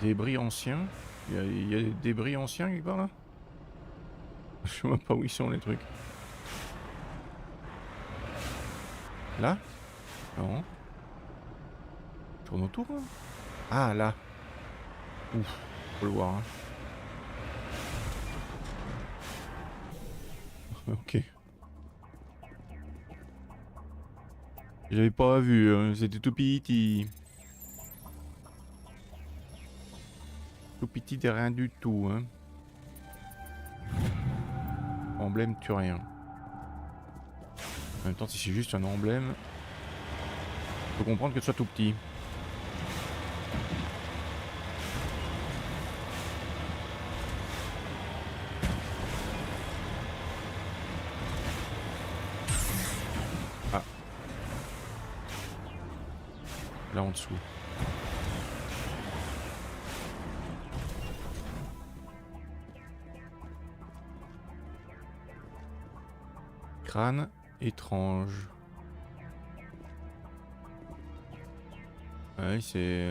Débris anciens. Il y a des débris anciens quelque part là. Je sais même pas où ils sont les trucs. Là? Non. Tourne autour là. Ah là. Ouf. Faut le voir hein. Ok. J'avais pas vu, hein. C'était tout petit. Tout petit et rien du tout hein. Emblème tue rien. En même temps si c'est juste un emblème, faut comprendre que ce soit tout petit. Ah. Là en dessous. Crâne étrange. Ouais, c'est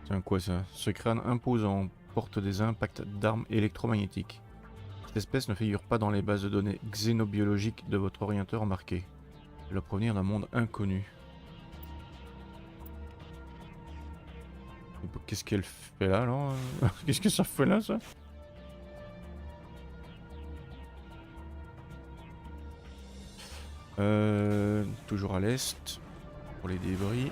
un quoi ça? Ce crâne imposant porte des impacts d'armes électromagnétiques. Cette espèce ne figure pas dans les bases de données xénobiologiques de votre orienteur marqué. Elle doit provenir d'un monde inconnu. Qu'est-ce qu'elle fait là alors? Qu'est-ce que ça fait là ça? Toujours à l'est. Pour les débris.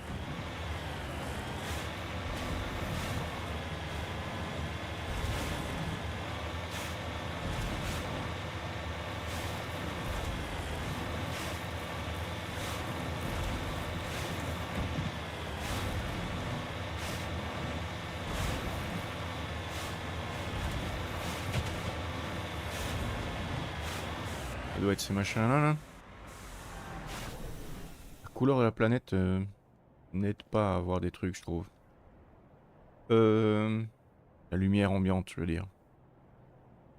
Ça doit être ces machins là. La couleur de la planète n'aide pas à voir des trucs je trouve. La lumière ambiante je veux dire.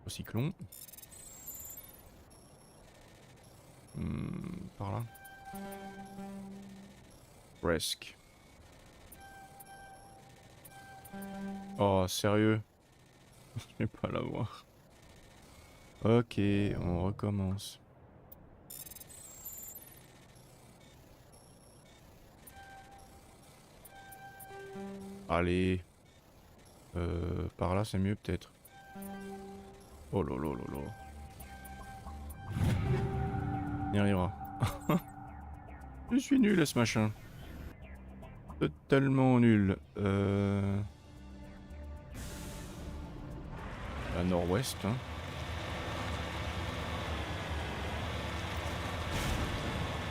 Au cyclone. Par là. Presque. Oh sérieux? Je vais pas l'avoir. Ok, on recommence. Allez. Par là c'est mieux peut-être. Oh lolo lolo. On y arrivera. Je suis nul à ce machin. Totalement nul. À nord-ouest. Hein.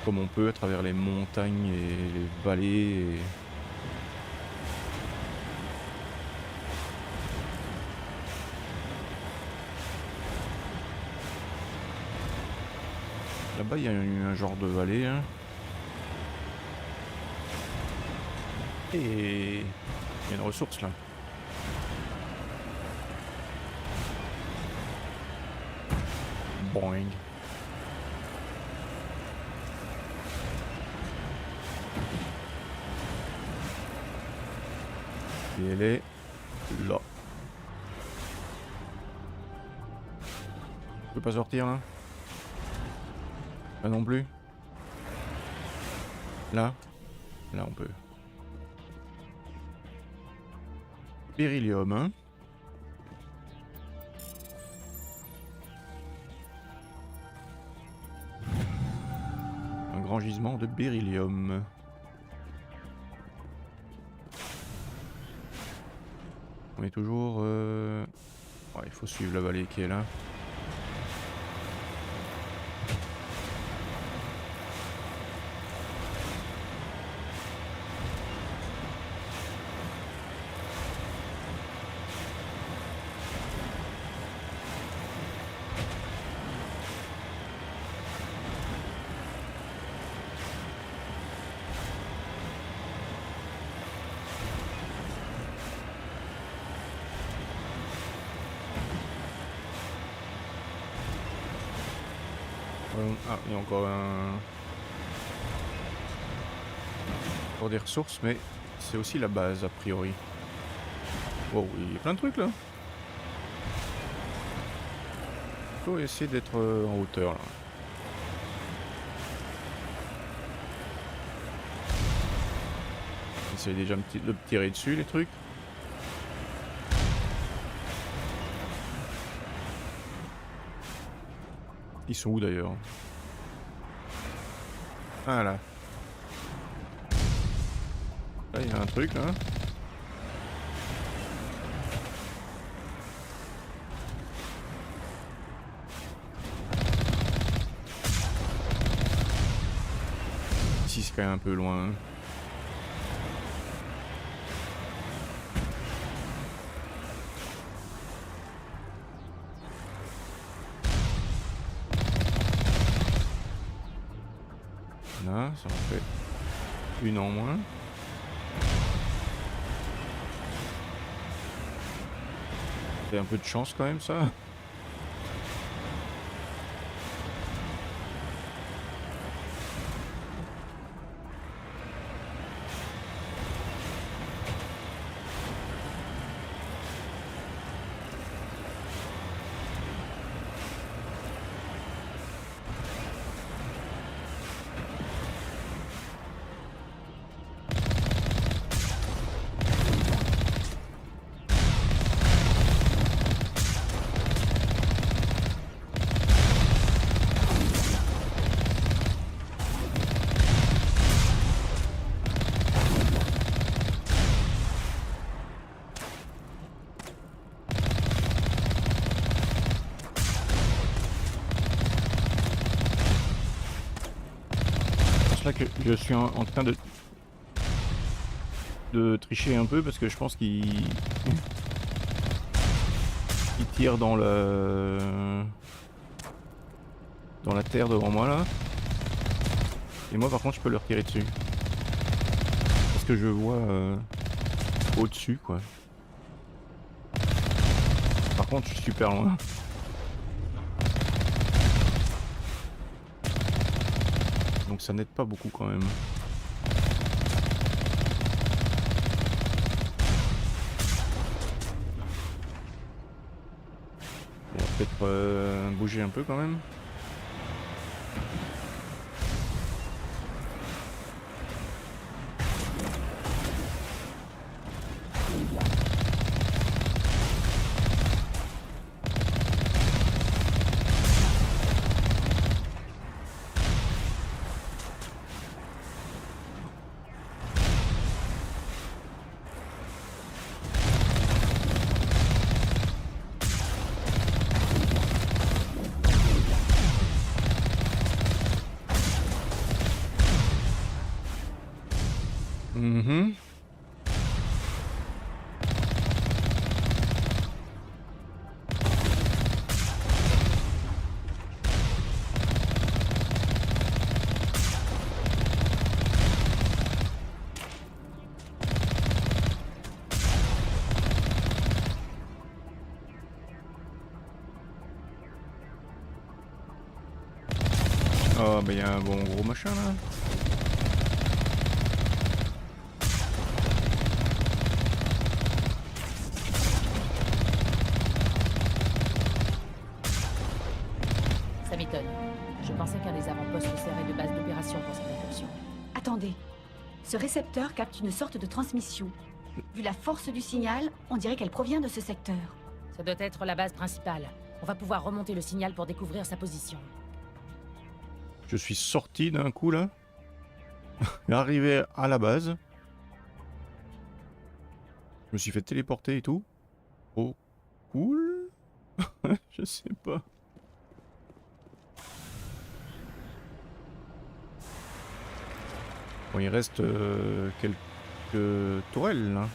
Comme on peut à travers les montagnes et les vallées. Là-bas, il y a un genre de vallée. Hein. Et il y a une ressource là. Boing. Et elle est là. Je peux pas sortir là. Là non plus. Là. Là on peut. Beryllium, hein. Un grand gisement de beryllium. On est toujours... Ouais, il faut suivre la vallée qui est là. Ah, il y a encore un... Pour des ressources, mais c'est aussi la base a priori. Wow, il y a plein de trucs là. Faut essayer d'être en hauteur là. Essayer déjà de me tirer dessus les trucs. Ils sont où d'ailleurs? Ah là. Là il y a un truc là. Ici c'est quand même un peu loin. Là, ça en fait une en moins. C'est un peu de chance quand même ça. C'est là que je suis en train de tricher un peu parce que je pense qu'il tire dans la terre devant moi là. Et moi par contre je peux leur tirer dessus. Parce que je vois au-dessus quoi. Par contre je suis super loin. Donc ça n'aide pas beaucoup quand même. On va peut-être bouger un peu quand même. Mhm. Oh bah il y a un bon gros machin là. Ça m'étonne. Je pensais qu'un des avant-postes servait de base d'opération pour cette incursion. Attendez. Ce récepteur capte une sorte de transmission. Vu la force du signal, on dirait qu'elle provient de ce secteur. Ça doit être la base principale. On va pouvoir remonter le signal pour découvrir sa position. Je suis sorti d'un coup là. Arrivé à la base. Je me suis fait téléporter et tout. Oh, cool. Je sais pas. Bon, il reste quelques tourelles là.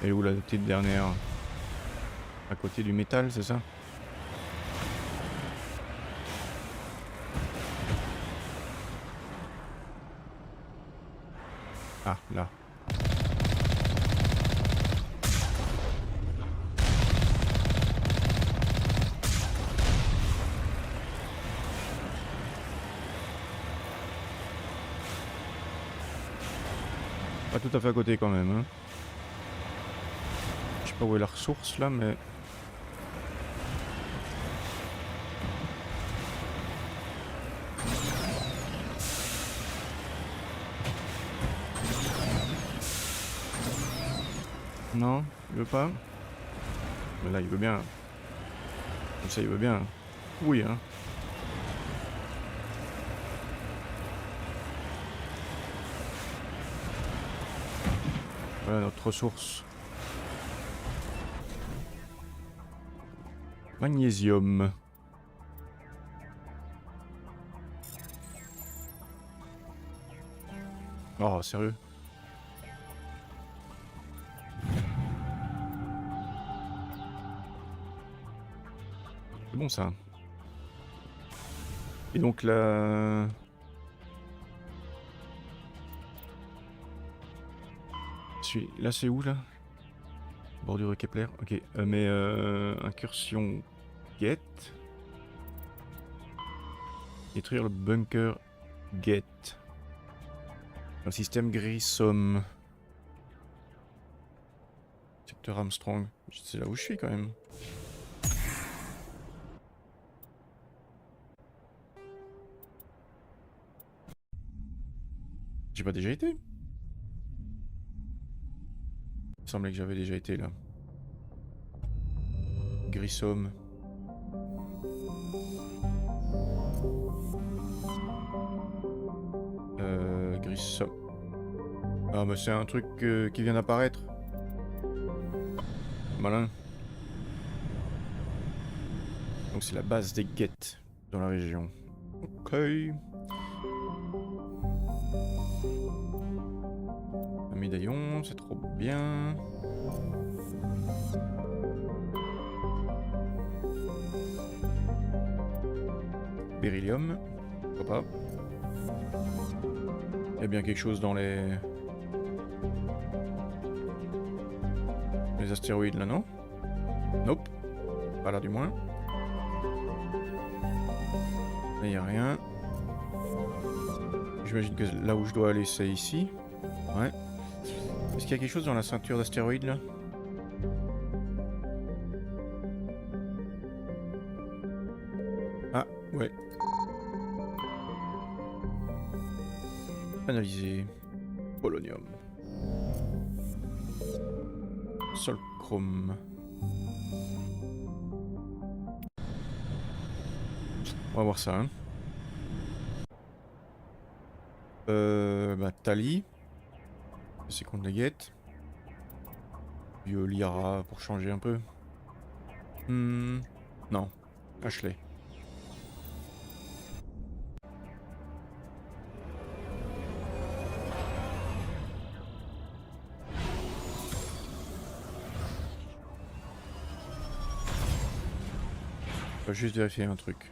Et où la petite dernière? À côté du métal, c'est ça? Ah, là. Pas tout à fait à côté quand même, hein. Je sais pas où est la ressource là, mais... Non, il veut pas. Mais là, il veut bien. Comme ça, il veut bien. Oui, hein. Voilà notre ressource. Magnésium. Oh, sérieux? C'est bon ça. Et donc là... Là c'est où là? Bordure de Kepler. Ok. Mais incursion get. Détruire le bunker get. Un système Grissom. Secteur Armstrong. C'est là où je suis quand même. J'ai pas déjà été? Il me semblait que j'avais déjà été là. Grissom. Grissom. Ah mais c'est un truc qui vient d'apparaître. Malin. Donc c'est la base des Geth dans la région. Ok. Un médaillon, c'est trop bien. Beryllium, pourquoi pas. Il y a bien quelque chose dans les astéroïdes là, non? Nope. Pas là du moins. Là, il n'y a rien. J'imagine que là où je dois aller, c'est ici. Ouais. Est-ce qu'il y a quelque chose dans la ceinture d'astéroïdes là? Ah, ouais. Analyser. Polonium. Solchrome. On va voir ça. Hein. Bah, Tali. C'est contre les guettes. Lyra pour changer un peu. Non. Ashley. Je vais juste vérifier un truc.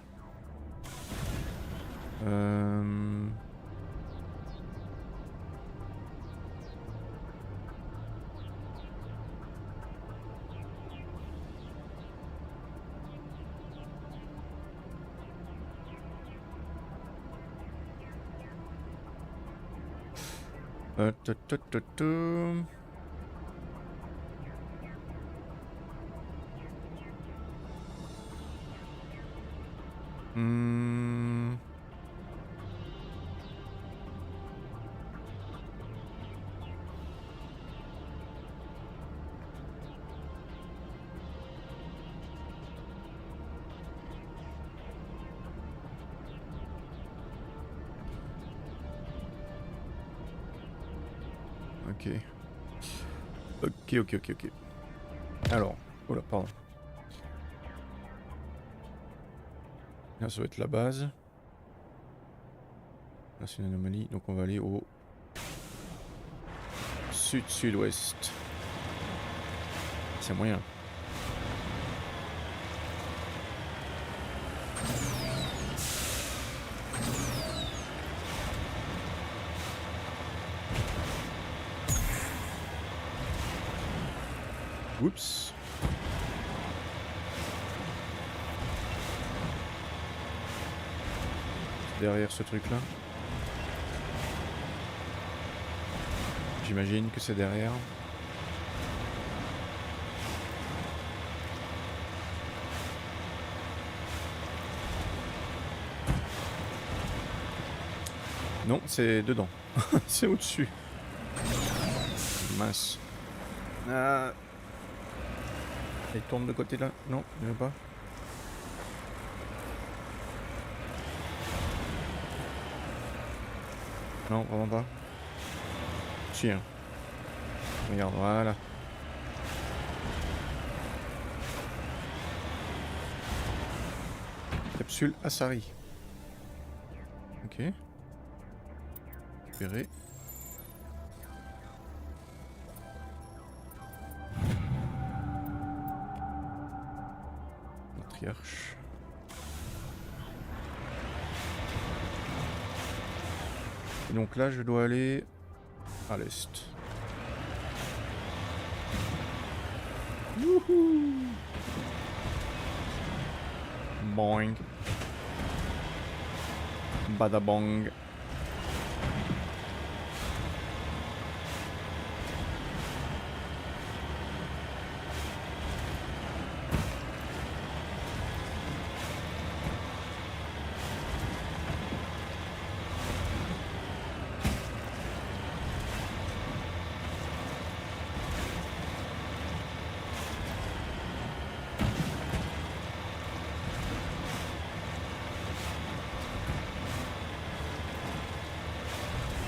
Ok. Ok. Alors, oh là, pardon. Là, ça va être la base. Là, c'est une anomalie, donc on va aller au sud-sud-ouest. c'est moyen. Oups. Derrière ce truc là. J'imagine que c'est derrière. Non, c'est dedans. C'est au-dessus. Mince. Ah. Il tourne de côté là. Non, il veut pas. Non, vraiment pas. Chien. Regarde, voilà. Capsule Asari. Ok. Récupérer. Matriarche. Et donc là, je dois aller à l'est. Wouhou! Boing. Badabong.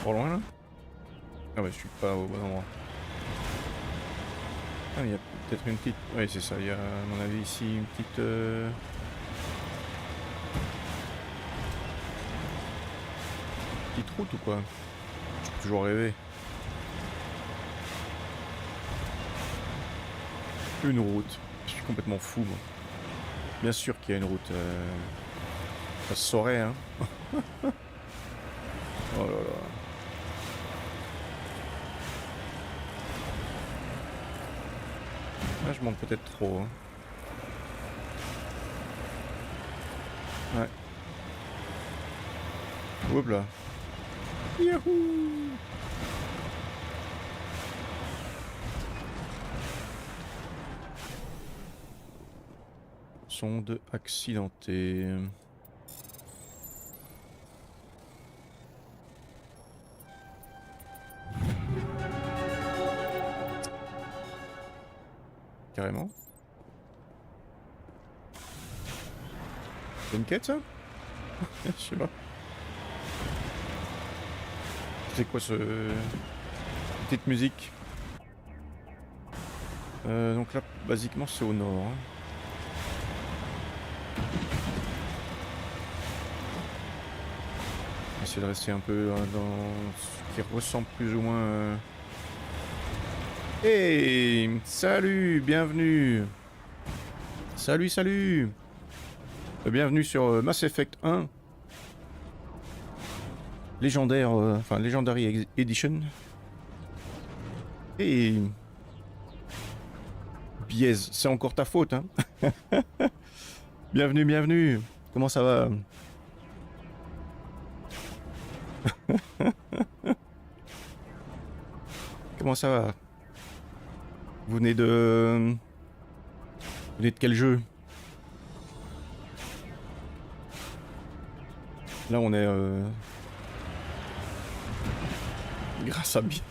Trop loin là? Ah ouais, je suis pas au bon endroit. Ah, il y a peut-être une petite... Oui, c'est ça, il y a à mon avis ici une petite... petite route ou quoi? J'ai toujours rêvé. Une route. Je suis complètement fou, moi. Bien sûr qu'il y a une route. Ça se saurait, hein. Oh là là. Là, je monte peut-être trop. Hein. Ouais. Hop là. Yahoo! Sonde accidentée. Carrément. C'est une quête ça? Je sais pas. C'est quoi ce... petite musique? Donc là, basiquement, c'est au nord. Hein. Essayer de rester un peu dans ce qui ressemble plus ou moins... Hey, salut, bienvenue. Salut, salut. Bienvenue sur Mass Effect 1. Légendaire, enfin Legendary Edition. Et... Biaise, c'est encore ta faute, hein. Bienvenue, bienvenue. Comment ça va? Comment ça va? Vous venez de... Vous venez de quel jeu? Là on est... Grâce à Bies.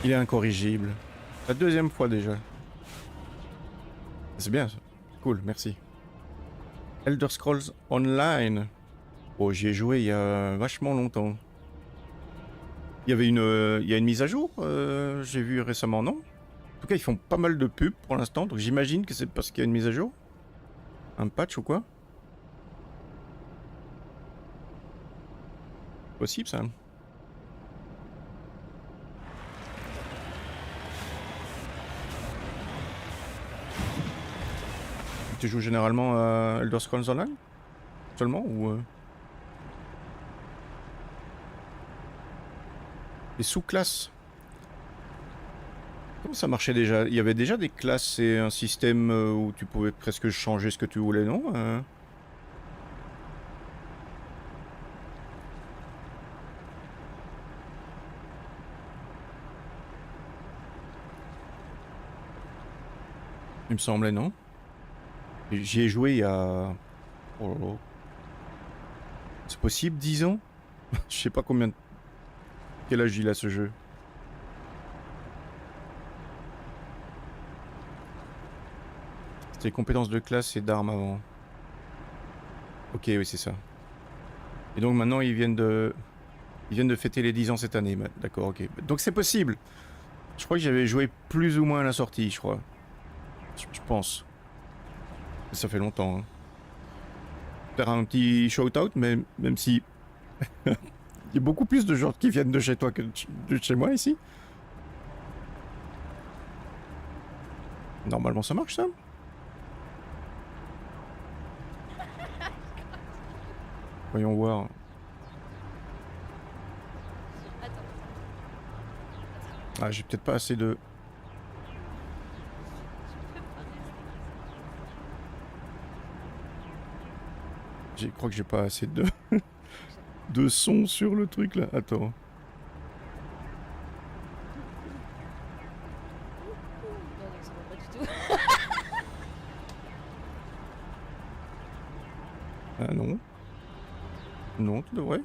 Il est incorrigible. La deuxième fois déjà. C'est bien ça. Cool, merci. Elder Scrolls Online. Oh, j'y ai joué il y a vachement longtemps. Il y avait il y a une mise à jour, j'ai vu récemment, non? En tout cas, ils font pas mal de pubs pour l'instant, donc j'imagine que c'est parce qu'il y a une mise à jour. Un patch ou quoi? Possible ça. Tu joues généralement à Elder Scrolls Online seulement ou les sous-classes? Comment ça marchait déjà? Il y avait déjà des classes et un système où tu pouvais presque changer ce que tu voulais, non? Il me semblait, non? J'y ai joué il y a... Oh là là. C'est possible, 10 ans? Je sais pas combien... Quel âge il a ce jeu? C'était les compétences de classe et d'armes avant. Ok, oui, c'est ça. Et donc maintenant, ils viennent de fêter les 10 ans cette année. D'accord, ok. Donc c'est possible. Je crois que j'avais joué plus ou moins à la sortie, je crois. Je pense. Ça fait longtemps. Hein. Faire un petit shout-out, mais même si... Il y a beaucoup plus de gens qui viennent de chez toi que de chez moi, ici. Normalement, ça marche, ça? Voyons voir. Ah, j'ai peut-être pas assez de... Je crois que j'ai pas assez de... de son sur le truc, là. Attends. Ah non. Non, tu devrais.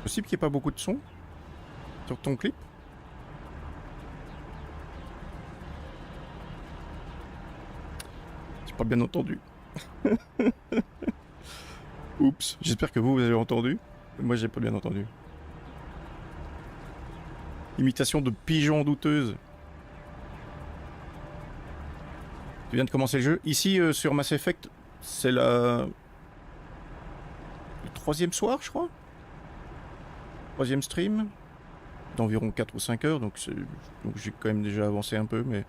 Possible qu'il n'y ait pas beaucoup de son sur ton clip. J'ai pas bien entendu. Oups, j'espère que vous avez entendu. Moi, j'ai pas bien entendu. Imitation de pigeon douteuse. Tu viens de commencer le jeu. Ici, sur Mass Effect, c'est le 3e soir, je crois. 3e stream. D'environ 4 ou 5 heures, donc j'ai quand même déjà avancé un peu. Mais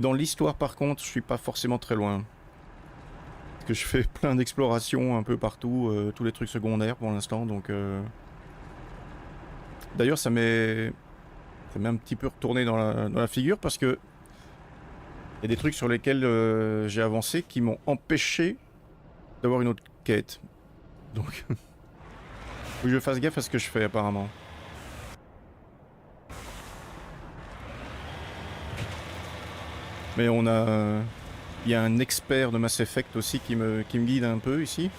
dans l'histoire, par contre, je suis pas forcément très loin. Parce que je fais plein d'explorations un peu partout, tous les trucs secondaires pour l'instant, donc... D'ailleurs, ça m'est un petit peu retourné dans la figure, parce que... Il y a des trucs sur lesquels j'ai avancé qui m'ont empêché d'avoir une autre quête. Donc... Faut que je fasse gaffe à ce que je fais, apparemment. Mais on a... Il y a un expert de Mass Effect aussi qui me guide un peu ici.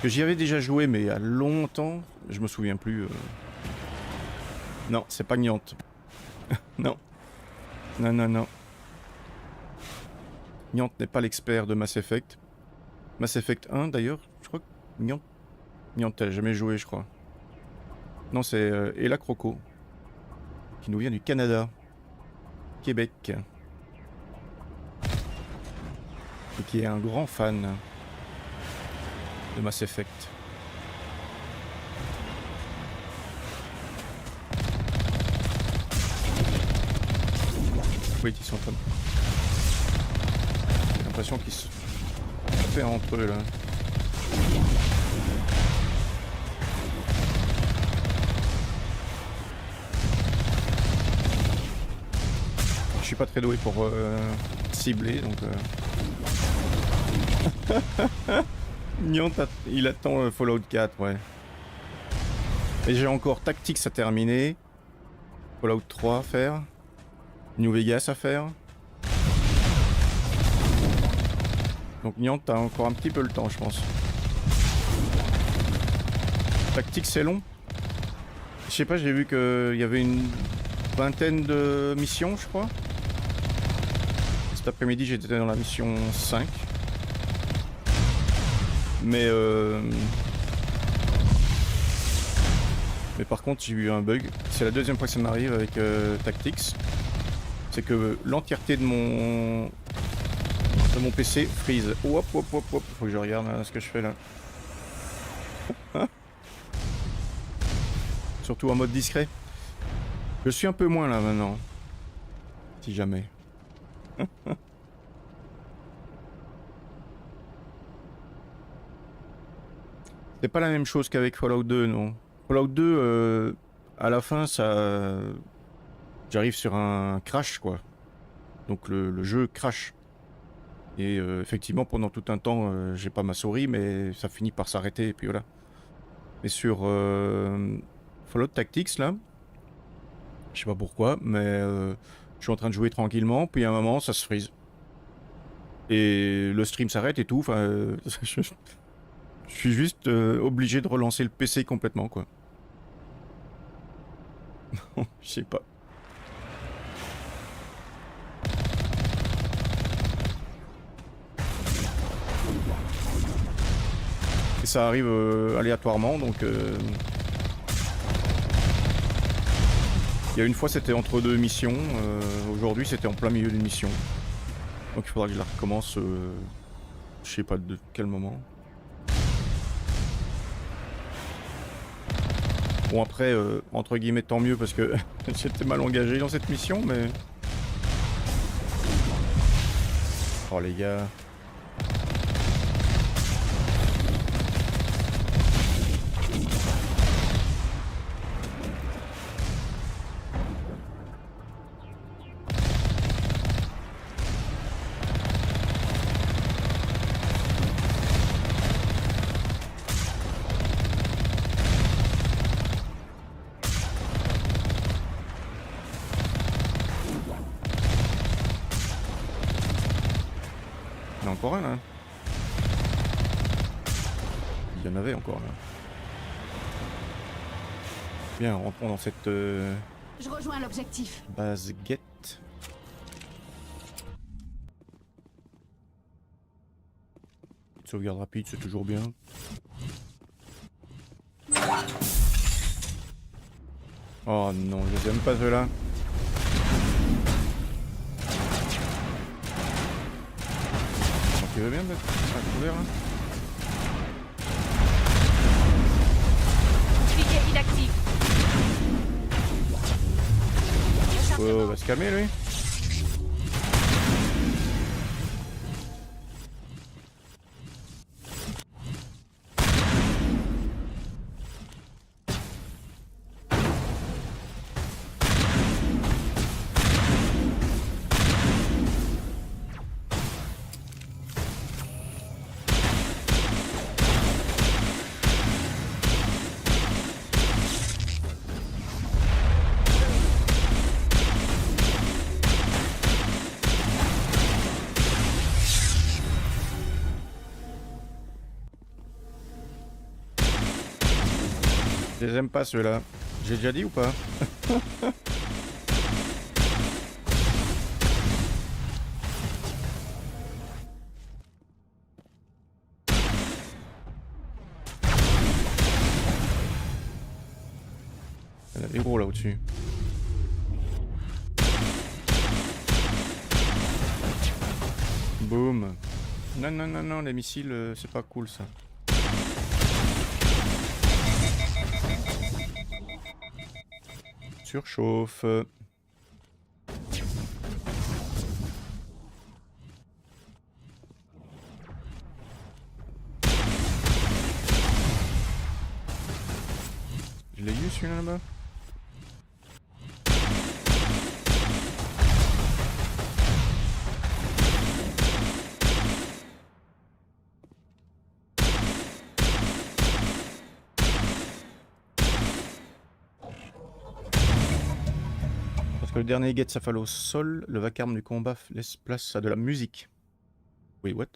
Que j'y avais déjà joué, mais il y a longtemps. Je me souviens plus. Non, c'est pas Gnant. Non. Non, non, non. Gnant n'est pas l'expert de Mass Effect. Mass Effect 1, d'ailleurs, je crois que Gnant... Gnant, elle a jamais joué, je crois. Non, c'est Ella Croco. Qui nous vient du Canada. Québec. Et qui est un grand fan de Mass Effect. Oui, ils sont en train de... J'ai l'impression qu'ils se fait entre eux là. Je suis pas très doué pour cibler, donc... Gnant, il attend Fallout 4, ouais. Et j'ai encore Tactics à terminer. Fallout 3 à faire. New Vegas à faire. Donc Gnant, t'as encore un petit peu le temps, je pense. Tactics, c'est long. Je sais pas, j'ai vu qu'il y avait une vingtaine de missions, je crois. Cet après-midi, j'étais dans la mission 5. Mais par contre j'ai eu un bug. C'est la deuxième fois que ça m'arrive avec Tactics. C'est que l'entièreté de mon PC freeze. Hop hop hop hop. Faut que je regarde ce que je fais là. Surtout en mode discret. Je suis un peu moins là maintenant. Si jamais. C'est pas la même chose qu'avec Fallout 2, non. Fallout 2, à la fin, ça... J'arrive sur un crash, quoi. Donc le jeu crash. Et effectivement, pendant tout un temps, j'ai pas ma souris, mais ça finit par s'arrêter, et puis voilà. Mais sur Fallout Tactics, là, je sais pas pourquoi, mais je suis en train de jouer tranquillement, puis à un moment, ça se freeze. Et le stream s'arrête et tout, enfin... je suis juste obligé de relancer le PC complètement, quoi. Je sais pas. Et ça arrive aléatoirement, donc... Il y a une fois c'était entre deux missions, aujourd'hui c'était en plein milieu d'une mission. Donc il faudra que je la recommence, je sais pas de quel moment. Bon après, entre guillemets tant mieux parce que j'étais mal engagé dans cette mission, mais... Oh les gars... Il y en a encore un là. Il y en avait encore là. Bien, rentrons dans cette Je rejoins l'objectif. base get. Sauvegarde rapide, c'est toujours bien. Oh non, je les aime pas ceux-là. Tu veux bien mettre un couvert là? Pilier inactif. Oh, va se calmer lui. Je les aime pas ceux-là. J'ai déjà dit ou pas? Il y en a des gros là au-dessus. Boum. Non, non, non, non, les missiles, c'est pas cool ça. Surchauffe. Je l'ai eu celui-là là-bas. Le dernier get s'affale au sol, le vacarme du combat laisse place à de la musique. Oui, what?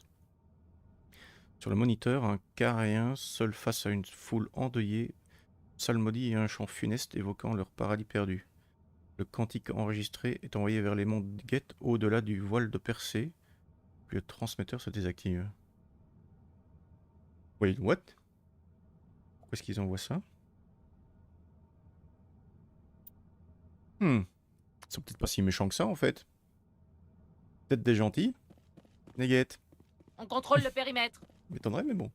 Sur le moniteur, un Caréen seul face à une foule endeuillée, psalmodie et un chant funeste évoquant leur paradis perdu. Le cantique enregistré est envoyé vers les mondes Get au-delà du voile de Persée, puis le transmetteur se désactive. Wait, what? Pourquoi est-ce qu'ils envoient ça? Ils sont peut-être pas si méchants que ça en fait. Peut-être des gentils. Les Get. On contrôle le périmètre. M'étonnerait, mais bon.